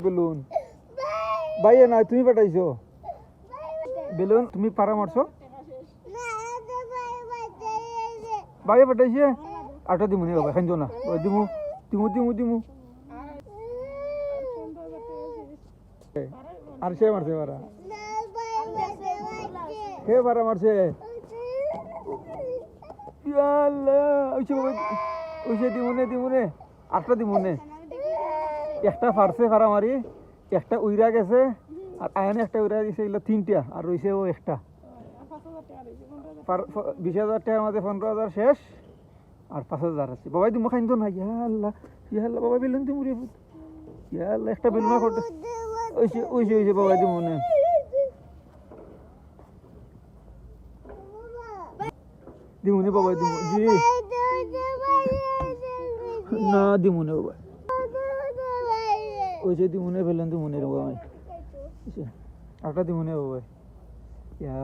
balloon ভাই না তুমি পাঠাইছো বেলুন তুমি পারা মারছো ভাই পাঠাইছে আটা দিমু নি বাবা খাইছো না দিমু দিমু দিমু দিমু আর সে মারছে পারা কে পারা মারছে আল্লাহ ওইছে বাবা ওইছে দিমুনে আটটা দিমুনে একটা ফারছে ফারা মারি একটা উইরা গেছে আর আয়নে একটা উইরা গেছে এগুলো তিনটা আর রয়েছে ও একটা 20,000 টাকার মধ্যে 15,000 শেষ আর 5,000 আছে বাবাই তুমি খাইতো না ইয়া আল্লাহ বাবা বেলুন তুমি রে ইয়া আল্লাহ একটা বেলুন করতে ওইছে বাবাই তুমি মনে দিমুনি বাবাই তুমি জি না দিমুনি বাবা ওইছে দিমুনে বেলুন দিমুনি রে বাবাই আটা দিমুনি বাবাই ইয়া